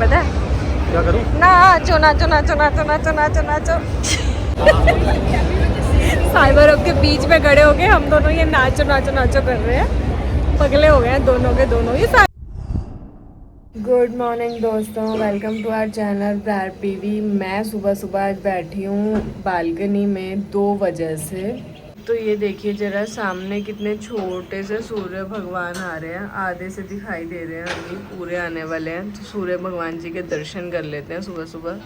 पता है क्या करूं? नाचो नाचो नाचो नाचो नाचो नाचो नाचो। साइबर हब के बीच में खड़े हो गए हम दोनों, ये नाचो नाचो नाचो कर रहे हैं। पगले हो गए हैं दोनों के दोनों ये। गुड मॉर्निंग दोस्तों, welcome to our channel Brar PV. मैं सुबह सुबह आज बैठी हूँ बालकनी में 2 वजह से। तो ये देखिए जरा सामने कितने छोटे से सूर्य भगवान आ रहे हैं, आधे से दिखाई दे रहे हैं, अभी पूरे आने वाले हैं। तो सूर्य भगवान जी के दर्शन कर लेते हैं सुबह सुबह।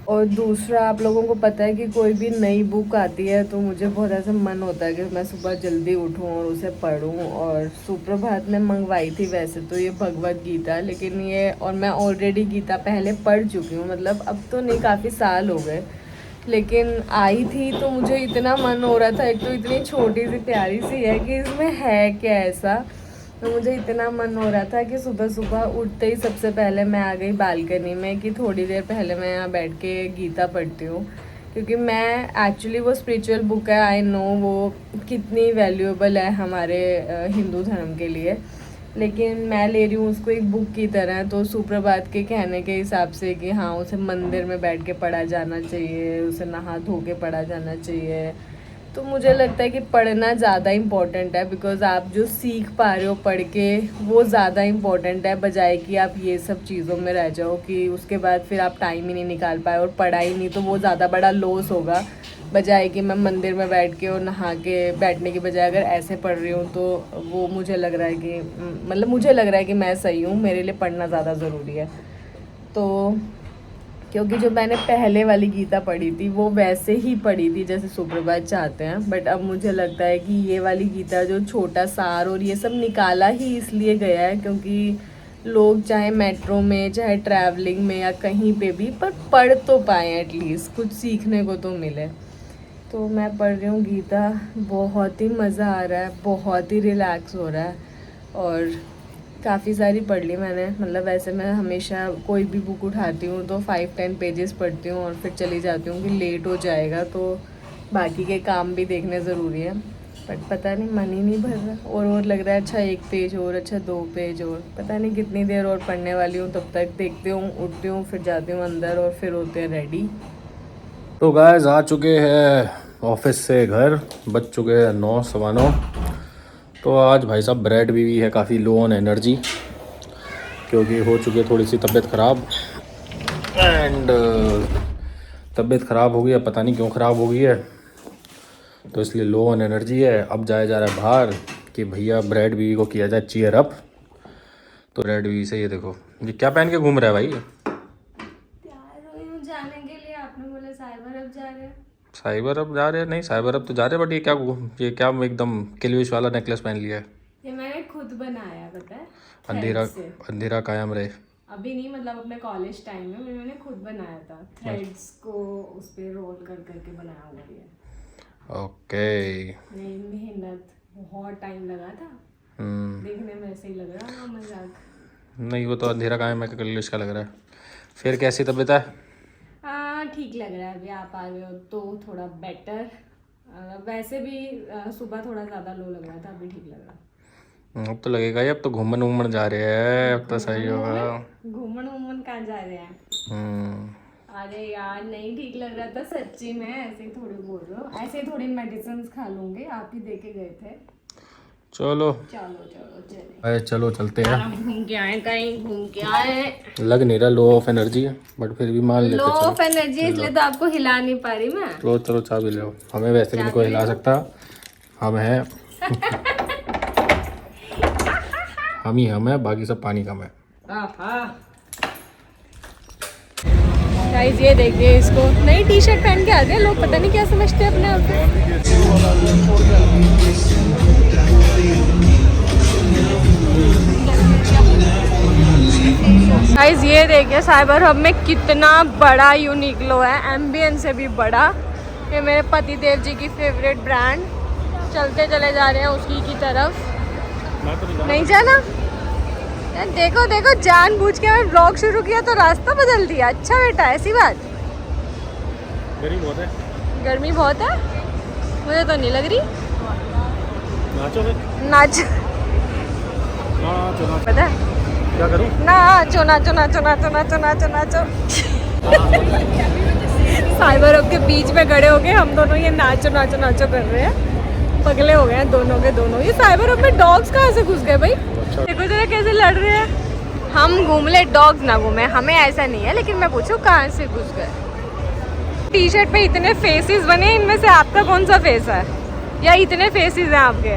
और दूसरा, आप लोगों को पता है कि कोई भी नई बुक आती है तो मुझे बहुत ऐसा मन होता है कि मैं सुबह जल्दी उठूं और उसे पढूं। और सुप्रभात ने मंगवाई थी वैसे तो ये भगवत गीता, लेकिन ये, और मैं ऑलरेडी गीता पहले पढ़ चुकी हूँ, मतलब अब तो नहीं, काफ़ी साल हो गए, लेकिन आई थी तो मुझे इतना मन हो रहा था। एक तो इतनी छोटी सी प्यारी सी है कि इसमें है क्या ऐसा, तो मुझे इतना मन हो रहा था कि सुबह सुबह उठते ही सबसे पहले मैं आ गई बालकनी में कि थोड़ी देर पहले मैं यहाँ बैठ के गीता पढ़ती हूँ। क्योंकि मैं एक्चुअली, वो स्पिरिचुअल बुक है, आई नो वो कितनी वैल्यूएबल है हमारे हिंदू धर्म के लिए, लेकिन मैं ले रही हूँ उसको एक बुक की तरह। तो सुप्रभात के कहने के हिसाब से कि हाँ उसे मंदिर में बैठ के पढ़ा जाना चाहिए, उसे नहा धो के पढ़ा जाना चाहिए। तो मुझे लगता है कि पढ़ना ज़्यादा इम्पोर्टेंट है, बिकॉज़ आप जो सीख पा रहे हो पढ़ के वो ज़्यादा इम्पोर्टेंट है, बजाय कि आप ये सब चीज़ों में रह जाओ कि उसके बाद फिर आप टाइम ही नहीं निकाल पाए और पढ़ा ही नहीं, तो वो ज़्यादा बड़ा लॉस होगा। बजाय कि मैं मंदिर में बैठ के और नहा के बैठने की बजाय अगर ऐसे पढ़ रही हूँ तो वो मुझे लग रहा है कि, मतलब मुझे लग रहा है कि मैं सही हूँ, मेरे लिए पढ़ना ज़्यादा ज़रूरी है। तो क्योंकि जो मैंने पहले वाली गीता पढ़ी थी वो वैसे ही पढ़ी थी जैसे सुप्रभात चाहते हैं, बट अब मुझे लगता है कि ये वाली गीता जो छोटा सार और ये सब निकाला ही इसलिए गया है क्योंकि लोग चाहे मेट्रो में, चाहे ट्रैवलिंग में या कहीं पे भी, पर पढ़ तो पाएँ, एटलीस्ट कुछ सीखने को तो मिले। तो मैं पढ़ रही हूँ गीता, बहुत ही मज़ा आ रहा है, बहुत ही रिलैक्स हो रहा है। और काफ़ी सारी पढ़ ली मैंने, मतलब वैसे मैं हमेशा कोई भी बुक उठाती हूँ तो 5-10 पेजेस पढ़ती हूँ और फिर चली जाती हूँ कि लेट हो जाएगा, तो बाकी के काम भी देखने ज़रूरी है। बट पता नहीं, मन ही नहीं भर रहा, और लग रहा है अच्छा 1 पेज और, अच्छा 2 पेज और, पता नहीं कितनी देर और पढ़ने वाली हूँ। तब तक देखती हूँ, उठती हूँ, फिर जाती हूँ अंदर और फिर होते हैं रेडी। तो गाइस आ चुके हैं ऑफिस से घर, बज चुके हैं 9, 9:15। तो आज भाई साहब ब्रेड भी है काफ़ी लो ऑन एनर्जी, क्योंकि हो चुकी है थोड़ी सी तबीयत ख़राब। एंड तबीयत ख़राब हो गई है, पता नहीं क्यों ख़राब हो गई है, तो इसलिए लो ऑन एनर्जी है। अब जाया जा रहा है बाहर कि भैया ब्रेड बीवी को किया जाए चीयर अप। तो ब्रेड बीवी से ये देखो, ये क्या पहन के घूम रहा है भाई? जाने के लिए आपने बोला साइबर हब जा रहे हैं। साइबर अब जा रहे हैं? नहीं साइबर अब तो जा रहे हैं, बट ये क्या एकदम किलविश वाला नेकलेस पहन लिया है। ये मैंने खुद बनाया, पता है, अंधेरा थ्रेड से। अंधेरा कायम रहे। अभी नहीं, मतलब अपने कॉलेज टाइम में मैंने खुद बनाया था, थ्रेड्स को उस पे रोल कर करके बनाया हुआ है। ओके। नहीं, मेहनत, बहुत टाइम लगा था। देखने में ऐसे ही लग रहा होगा मजाक। नहीं वो तो अंधेरा कायम है किलविश का लग रहा है। फिर कैसी तबीयत है? हाँ ठीक लग रहा है, अभी आप आ गए हो तो थोड़ा बेटर। वैसे भी सुबह थोड़ा ज़्यादा लो लग रहा था, अभी ठीक लग रहा। अब तो लगेगा ही, अब तो घूमन वूमन जा रहे हैं, अब तो सही होगा। घूमन वूमन कहाँ जा रहे हैं? अरे यार नहीं ठीक लग रहा था सच्ची में, ऐसे ही थोड़ी बोल रहे हो, ऐसे ही थोड़ी मेडिसिन खा लूंगे, आप ही दे के गए थे। चलो चलो चलो चले, अरे चलो चलते हैं। हम घूम के आए, कहीं घूम के आए। लग नहीं रहा लो ऑफ एनर्जी है, बट फिर भी मान लेते लो चलो। ऑफ एनर्जी, इसलिए तो आपको हिला नहीं पा रही मैं। चलो चलो चाबी ले लो, हमें वैसे भी नहीं कोई हिला सकता, हम हैं। हम हैं, बाकी सब पानी कम है। गाइस ये देखिए, इसको नई टी शर्ट पहन के आते हैं लोग, पता नहीं क्या समझते हैं अपने आप को। गाइस ये देखिए साइबर हब में कितना बड़ा यूनिक्लो है, एम्बियन से भी बड़ा। ये मेरे पति देव जी की फेवरेट ब्रांड, चलते चले जा रहे हैं उसी की तरफ। नहीं जाना? देखो देखो, जानबूझ के मैं ब्लॉग शुरू किया तो रास्ता बदल दिया। अच्छा बेटा, ऐसी बात। गर्मी बहुत है। गर्मी बहुत है, मुझे तो नहीं लग रही। नाचो नाच, पता है क्या करूं? नाचो नाचो नाचो नाचो नाचो नाचो नाचो। साइबर हब के बीच में खड़े हो गए हम दोनों, ये नाचो नाचो नाचो कर रहे हैं। पगले हो गए हैं दोनों के दोनों। ये साइबर हब में डॉग्स कहाँ से घुस गए भाई? देखो जरा कैसे लड़ रहे हैं। हम घूम ले, डॉग्स ना घूमे, हमें ऐसा नहीं है, लेकिन मैं पूछूं कहाँ से घुस गए? टी शर्ट पे इतने फेसेस बने, इनमें से आपका कौन सा फेस है, या इतने फेसेस हैं आपके?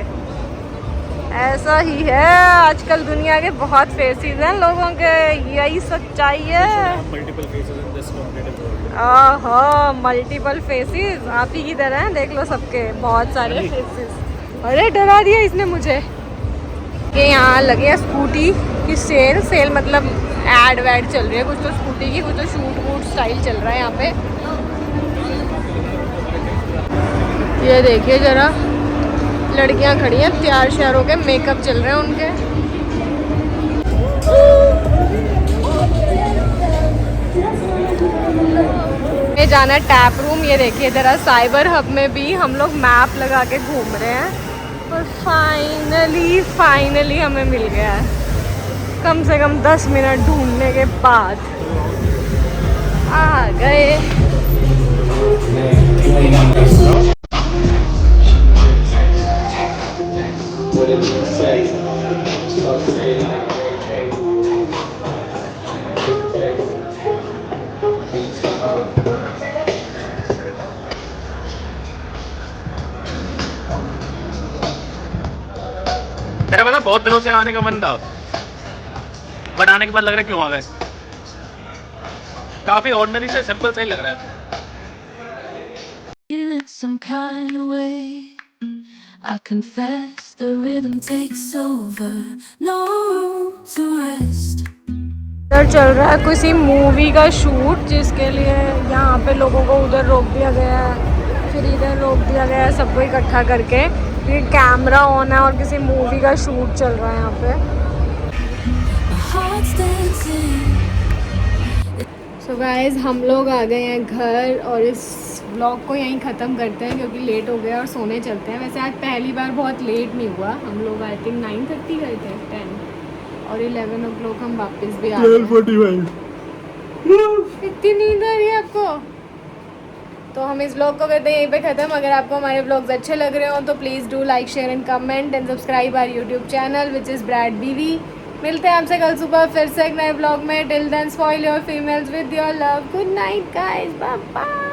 ऐसा ही है आजकल, दुनिया के बहुत फेसेस हैं लोगों के, यही सच्चाई है। Multiple faces in this competitive world. आहा, मल्टीपल फेसेस आप ही की तरह हैं, देख लो सबके बहुत सारे फेसेस। अरे डरा दिया इसने मुझे। ये यहाँ लगे हैं स्कूटी की सेल मतलब एड वैड चल रही है, कुछ तो स्कूटी की, कुछ तो शूट वूट स्टाइल चल रहा है यहाँ पे। ये देखिए जरा, लड़कियां खड़ी हैं तैयार श्यार होके, मेकअप चल रहे हैं उनके। ये जाना है टैप रूम। ये देखिए जरा, साइबर हब में भी हम लोग मैप लगा के घूम रहे हैं और फाइनली हमें मिल गया है। कम से कम 10 मिनट ढूंढने के बाद आ गए। मेरा पता बहुत दिनों से आने का मन था, बट आने के बाद लग रहा है क्यों आ गए। काफी ऑर्डिनरी से सिंपल सही लग रहा है। In some kind of way, I confess the rhythm takes over. No room to rest. इधर चल रहा है किसी मूवी का शूट, जिसके लिए यहाँ पे लोगों को उधर रोक दिया गया है, फिर इधर रोक दिया गया है, सबको इकट्ठा करके। ये कैमरा ऑन है और किसी मूवी का शूट चल रहा है यहाँ पे। My heart's dancing. So guys, हम लोग आ गए हैं घर और इस व्लॉग को यहीं ख़त्म करते हैं क्योंकि लेट हो गया और सोने चलते हैं। वैसे आज पहली बार बहुत लेट नहीं हुआ, हम लोग आई थिंक 9:30 गए थे, 10 और 11 o'clock हम वापस भी आ गए। 12:45। इतनी नींद आ रही है आपको? तो हम इस व्लॉग को करते हैं यहीं पे ख़त्म। अगर आपको हमारे व्लॉग्स अच्छे लग रहे हो तो please do like, share and comment and subscribe our YouTube channel which is ब्रैड बीवी। मिलते हैं आपसे कल सुबह फिर से एक नए व्लॉग में। Till then spoil your females with your love. Good night guys, bye bye.